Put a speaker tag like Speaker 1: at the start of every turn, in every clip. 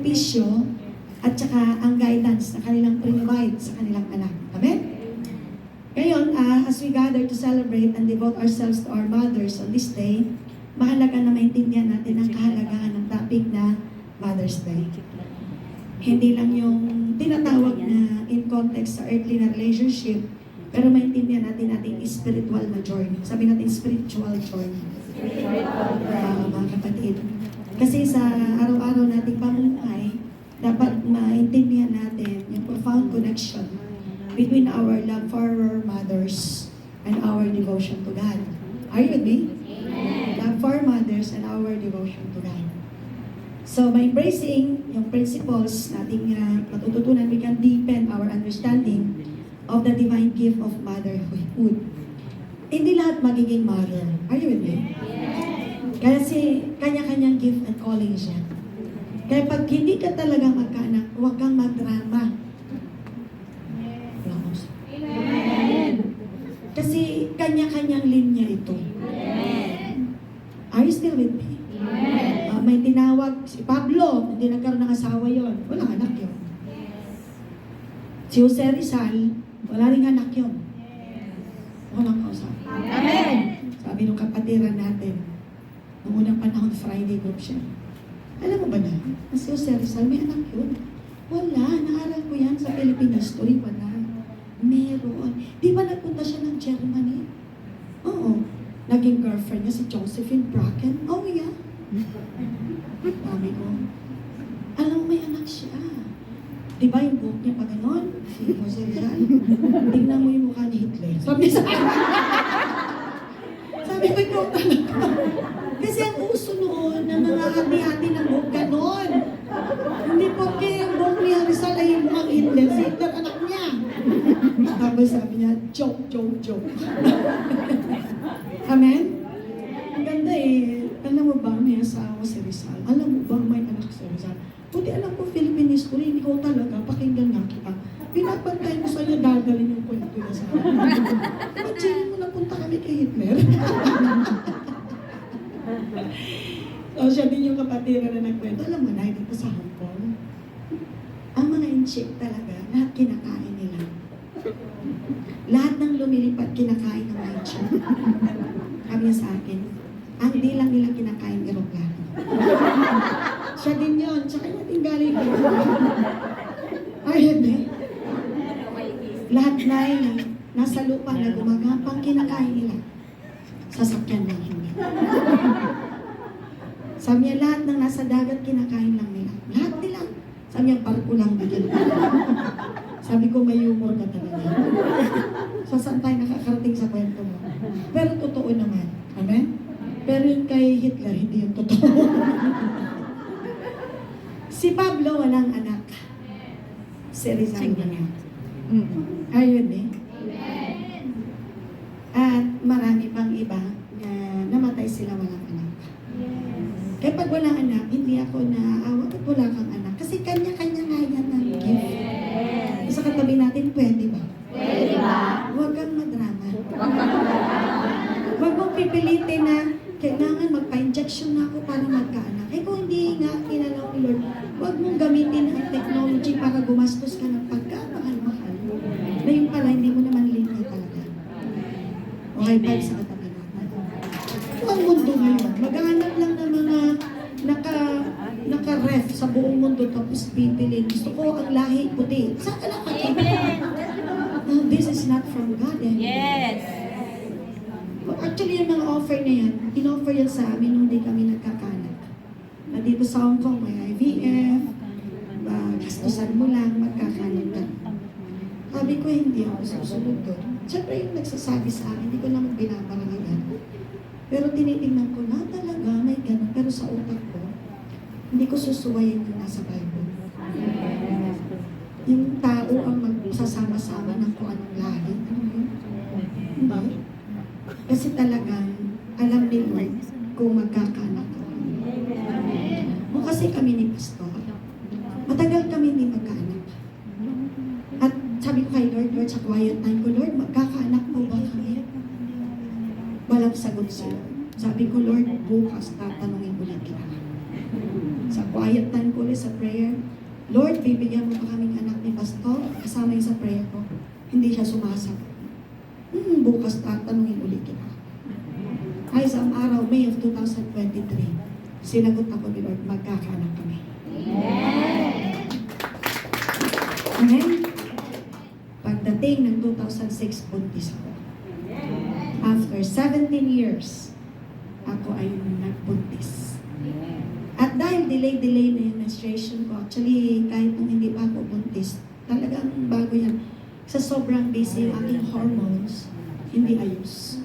Speaker 1: sakripisyo at saka ang guidance na kanilang provide sa kanilang anak. Amen? Ngayon, as we gather to celebrate and devote ourselves to our mothers on this day, mahalaga na maintindihan natin ang kahalagahan ng topic na Mother's Day. Hindi lang yung tinatawag na in context sa earthly na relationship, pero maintindihan natin ating spiritual na journey. Sabi natin spiritual journey. Mga kapatid. Kasi sa araw-araw nating pamumuhay, dapat maintindihan natin yung profound connection between our love for our mothers and our devotion to God. Are you with me? Amen. Love for our mothers and our devotion to God. So, by embracing yung principles nating matututunan, we can deepen our understanding of the divine gift of motherhood. Hindi lahat magiging mother. Are you with me? Kasi kanya-kanyang gift and calling siya. Kaya pag hindi ka talaga magkaanak, huwag kang magdrama. Amen. Kasi kanya-kanyang linya ito. Amen. Are you still with me? Amen. May tinawag si Pablo, hindi nagkaroon ng asawa yon, walang anak yon. Si Jose Rizal, wala ring anak yon. Walang kausap. Amen. Sabi nung kapatiran natin, noong unang panahon, Friday group siya. Alam mo ba na si Jose Rizal, may anak yun? Wala, naaral ko yan sa Philippine history, wala. Meron. Di ba nagpunta siya ng Germany? Oo. Naging girlfriend niya si Josephine Bracken. Oh, yeah. Sabi ko, alam mo may anak siya. Di ba yung buhok niya pa ganon? Si Jose Rizal. Tingnan mo yung mukha ni Hitler. Sabi sa akin. Sabi ko, ikaw talaga. Kasi ang uso noon na mga hati-hati ng buhok ganon. Hindi po kaya yung buhok ni Rizal ay yung mukhang Hitler. Si Hitler anak niya. Tapos sabi niya, joke. Amen? Ang ganda eh. Alam mo ba, may asawa si Rizal? Alam mo ba, may anak si Rizal? Buti alam ko, Philippine history, hindi ko talaga, pakinggan nga kita. Pinapantay mo sa'yo, dadalhin yung kwento niya sa akin. Imagine mo, napunta kami kay Hitler. So, siya din yung kapatira na nagkwento. Alam mo na, dito sa Hong Kong, ang mga inchik talaga, lahat kinakain nila. Lahat ng lumilipad, kinakain ng mga inchik. Sabi niya sa akin, ang di lang nila kinakain eroplano. Siya din yun. Siya kanya din galing. Ayun eh. Lahat na yun, nasa lupa na gumagapang kinakain nila. Sasakyan lang hindi. Sabi niya, lahat ng nasa dagat kinakain lang nila. Lahat nila. Sabi niya, barko lang bigyan. Sabi ko, may humor ka talaga. So, saan tayo nakakarating sa kwento mo? Pero totoo naman. Amen? Pero yung kay Hitler, hindi yung totoo. Si Pablo, walang anak. Si Rizal na. Ayun eh. At marami pang iba na namatay sila walang anak. Kaya pag walang anak, hindi ako naaawa at wala kang anak. Kasi kanya-kanya nga yan ng gift. Sa katabi natin, pwede ba?
Speaker 2: Pwede ba?
Speaker 1: Huwag kang madrama. Huwag mong pipilitin na kailangan magpa-injection na ako para magkaanak. Eh kung hindi nga kinalaw ni Lord, huwag mong gamitin ang technology para gumastos ka ng pagkamahal-mahal. Na yung pala, hindi mo naman linya talaga. O high five sa katabi natin. Ang mundo ngayon, maghanap lang ng mga naka-ref sa buong mundo tapos pipiliin. Gusto ko ang lahi puti. Saan ka lang this is not from God. Eh.
Speaker 2: Yes.
Speaker 1: Actually, yung mga offer na yan, in-offer yan sa amin nung hindi kami nagkakanak. Na dito sa Hong Kong, may IVF, gastusan mo lang, magkakanak ka. Sabi ko, hindi ako susunod doon. Siyempre, yung nagsasabi sa akin, hindi ko naman binaparangalan. Pero tinitingnan ko na talaga, may ganun. Pero sa utak ko, hindi ko susuwayin yung nasa Bible. Yung tao ang magsasama-sama ng kung anong lahi. Ano yun? Hindi. Kasi talagang alam ni Lord kung magkakanak ko. O kasi kami ni Pastor, matagal kami hindi magkaanak. At sabi ko kay Lord, sa quiet time ko, Lord, magkakaanak mo ba kami? Walang sagot si Lord. Sabi ko, Lord, bukas tatanungin ulit kita. Sa quiet time ko, ulit sa prayer. Lord, bibigyan mo pa kaming anak ni Pastor. Kasama yun sa prayer ko. Hindi siya sumasagot. Bukas tatanungin ulit kita. Ay, sa araw, May of 2023, sinagot ako ni Lord, magkakaanak kami. Amen? Pagdating ng 2006, buntis ako. After 17 years, ako ay nagbuntis. At dahil delay na yung menstruation ko, actually, kahit nung hindi pa ako buntis, talagang bago yan. Sa sobrang busy yung aking hormones, hindi ayos.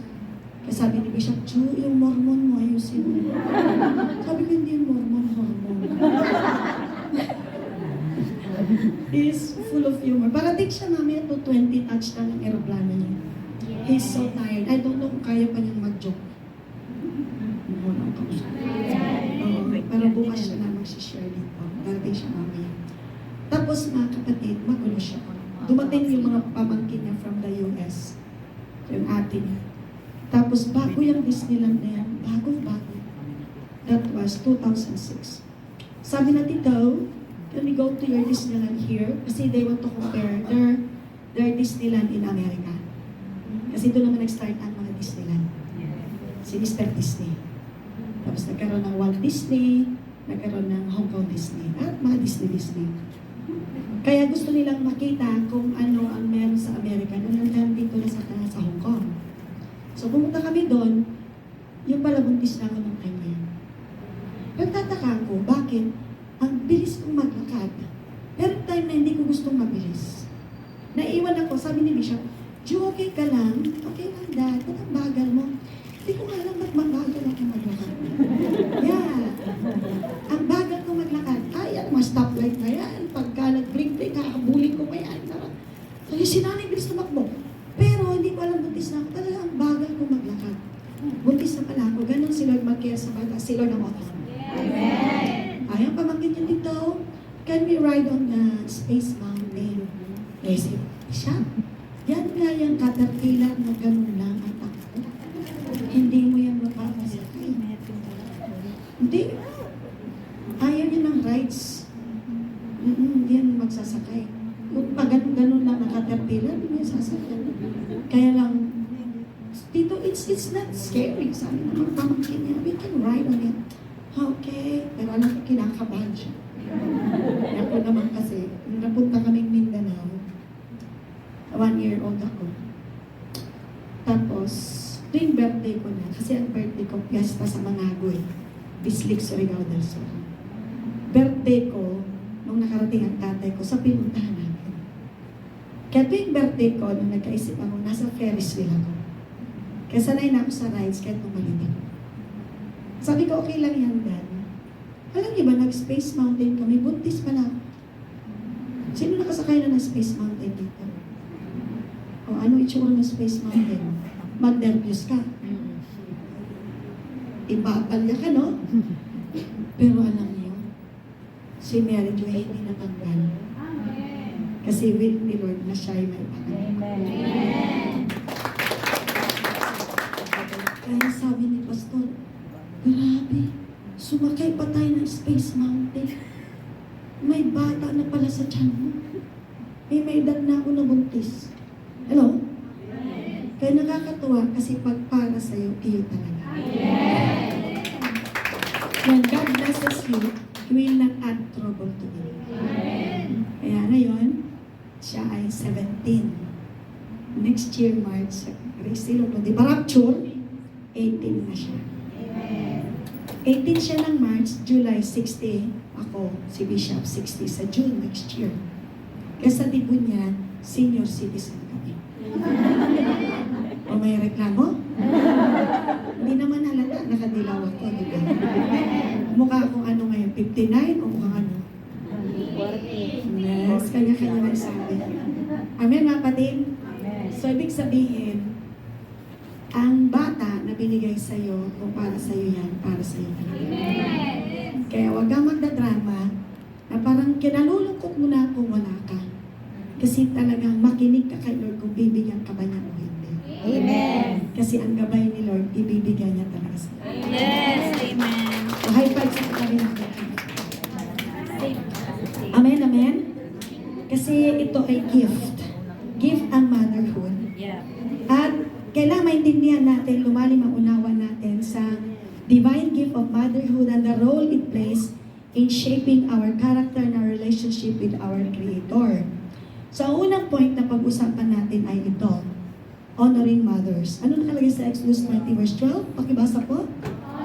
Speaker 1: Kaya sabi ni Bishop, Chu, yung hormone mo, ayusin mo. Sabi ko, hindi yung hormone. He's full of humor. Parating siya namin to 20 touch na ng aeroplano niya. He's so tired. I don't know kung kaya pa niyang mag-joke. Pero bukas siya na mag-share dito. Darating siya mamaya. Tapos mga kapatid, magulo siya. Dumating yung mga pamangkin niya from the US. Yung ate niya. Tapos bago yung Disneyland na yan. Bago. That was 2006. Sabi na dito, can we go to your Disneyland here? Kasi they want to compare their Disneyland in America. Kasi doon naman nag-start ang mga Disneyland. Si Mr. Disney. Tapos nagkaroon ng Walt Disney, nagkaroon ng Hong Kong Disney, at mga Disney. Kaya gusto nilang makita kung ano ang meron sa Amerika nung nandito na sa Hong Kong. So pumunta kami doon, yung pala buntis na ako ng time na yun. Nagtataka ako, bakit? Ang bilis kong maglakad. Pero time na hindi ko gustong mabilis. Naiwan ako, sabi ni Bishop, Ju, okay ka lang? Okay lang, Dad. Ba't ang bagal mo? Hindi ko nga alam ba't mabagal ako maglakad. Yeah. Ang bagal ko maglakad. Ay, mga stoplight na yan. Pagka nag-blink-blink, kakabulin ko pa yan. So, yung sinanay, bilis tumakbo. Pero hindi ko alam, buntis na ako. Talaga, ang bagal ko maglakad. Buntis na pala ako. Ganon si Lord mag-care sa bata. Si Lord ang author. Amen. Ay, ang pamangkin niya dito, can we ride on the Space Mountain? Yes, siya. Yan nga yung caterpillar na ganun lang ang takbo. Hindi mo yan mapapasakay. Hindi. Ayaw niya ng rides. Hindi yan magsasakay. Kung pag ganun lang ang caterpillar, hindi niya sasakay. Kaya lang, dito, it's not scary. Sabi naman, pamangkin niya, we can ride on it. Okay. Pero alam ko, kinakabahan siya. Ako naman kasi, nung napunta kaming Mindanao, 1-year-old ako. Tapos, tuwing birthday ko na, kasi ang birthday ko, piyesta sa Mangagoy, Bislik, Surigao del Sur. Birthday ko, nung nakarating ang tatay ko, sa pinuntahan natin. Kaya tuwing birthday ko, nung nagkaisip ako, nasa Ferris wheel ako. Kaya sanay na ako sa rides, kahit pumalit ako. Sabi ko, okay lang yan, Dad. Alam niyo ba, nag-Space Mountain kami, buntis pa lang. Sino nakasakay na ng Space Mountain dito? O ano itsura ng Space Mountain? Mag-nervous ka. Ipapalya ka, no? Pero alam niyo, si Mary Jo hindi natanggal. Kasi will ni Lord na siya ay may pangalan. Kaya sabi ni Pastor, grabe, sumakay pa tayo ng Space Mountain. May bata na pala sa tiyan mo. May edad na ako na buntis. Hello? Kaya nakakatuwa kasi pag para sa'yo, iyo talaga. When God blesses you, He will not add trouble to you. Kaya ngayon, siya ay 17. Next year, March, Grace Silog, di ba rapture? 18 na siya. 18 siya ng March, July 60. Ako, si Bishop, 60 sa June next year. Kaya sa tibon niya, senior citizen kami. O may reklamo? Hindi naman halata, nakadilaw ako, di ba? Mukha akong ano ngayon, 59 o mukha ano? 40. Yes, kanya-kanya magsabi. Amen, mga kapatid? So, ibig sabihin, ang bata na binigay sa'yo, kung para sa'yo yan, para sa'yo talaga. Kaya huwag kang magdadrama na parang kinalulungkot mo na kung wala ka. Kasi talagang makinig ka kay Lord kung bibigyan ka ba niya o hindi.
Speaker 2: Amen.
Speaker 1: Kasi ang gabay ni Lord, ibibigyan niya talaga sa'yo.
Speaker 2: Yes, amen.
Speaker 1: So, high five sa kami natin. At kailangan maintindihan natin, lumalim ang unawa natin sa divine gift of motherhood and the role it plays in shaping our character and our relationship with our Creator. So, ang unang point na pag-usapan natin ay ito, honoring mothers. Ano nakalagay sa Exodus 20 verse 12? Pakibasa po.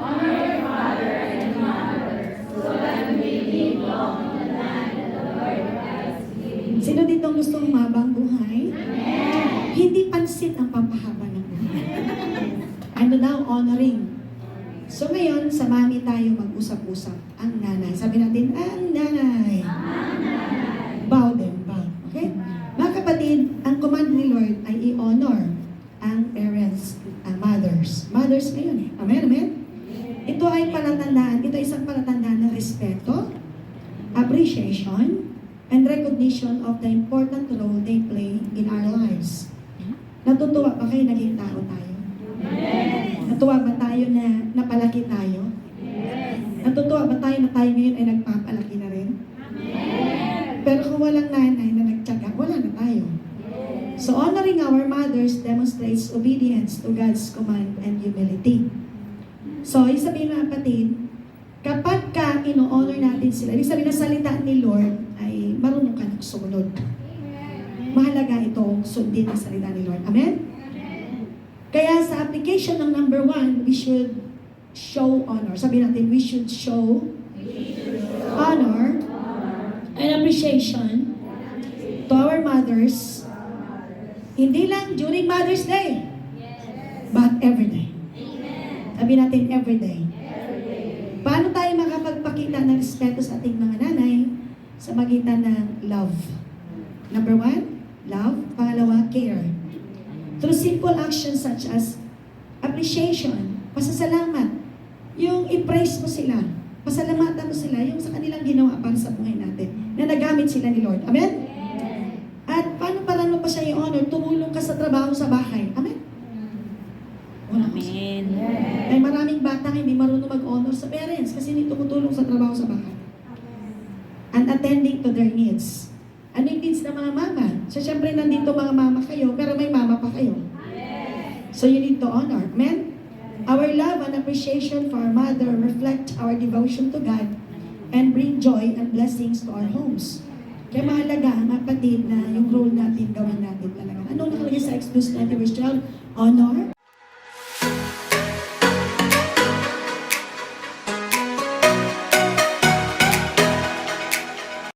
Speaker 2: Honor your father and mother, so that you may live long in the land that the Lord has given you.
Speaker 1: Sino ditong gustong mabang buhay?
Speaker 2: Amen.
Speaker 1: Hindi pansit ang pampahaba ng buhay. Ano daw? Honoring. So ngayon, sa mami tayo mag-usap-usap. Ang nanay. Sabi natin, ang nanay. Bow them, bow. Okay? Mga kapatid, ang command ni Lord ay i-honor ang parents, ang mothers. Mothers ngayon eh. Amen, amen? Ito ay palatandaan, ito ay isang palatandaan ng respeto, appreciation, and recognition of the important role they play in our lives. Natutuwa ba kayo naging tao tayo? Natutuwa ba tayo na napalaki tayo? Natutuwa ba tayo na tayo ngayon ay nagpapalaki na rin? Pero kung walang nanay na nagtyaga, wala na tayo. So honoring our mothers demonstrates obedience to God's command and humility. So, ibig sabihin mga kapatid, kapag ka ino-honor natin sila, ibig sabihin na salita ni Lord ay marunong ka sumunod. Mahalaga itong sundin ang salita ni Lord. Amen? Kaya sa application ng number 1, we should show honor. Sabi natin, we should show honor and appreciation to our mothers, hindi lang during Mother's Day, but every day. Sabi natin, every day. Paano tayo makapagpakita ng respeto sa ating mga nanay? Sa magitan ng love. Number 1, love. Pangalawa, care. Through simple actions such as appreciation, pasasalamat, yung i-praise mo sila, pasalamatan mo sila, yung sa kanilang ginawa para sa buhay natin, na nagamit sila ni Lord. Amen? At paano parang mo pa siya i-honor? Tumulong ka sa trabaho sa bahay. Amen?
Speaker 3: Amen.
Speaker 1: Ay maraming batang hindi marunong mag-honor sa parents kasi hindi tumutulong sa trabaho sa bahay. And attending to their needs. Ano yung needs ng mga mama? So, syempre, nandito mga mama kayo, pero may mama pa kayo. So, you need to honor. Amen? Our love and appreciation for our mother reflect our devotion to God and bring joy and blessings to our homes. Kaya mahalaga, mga kapatid, na yung role natin, gawin natin talaga. Ano nakalagay sa Exodus 20 verse 12? Honor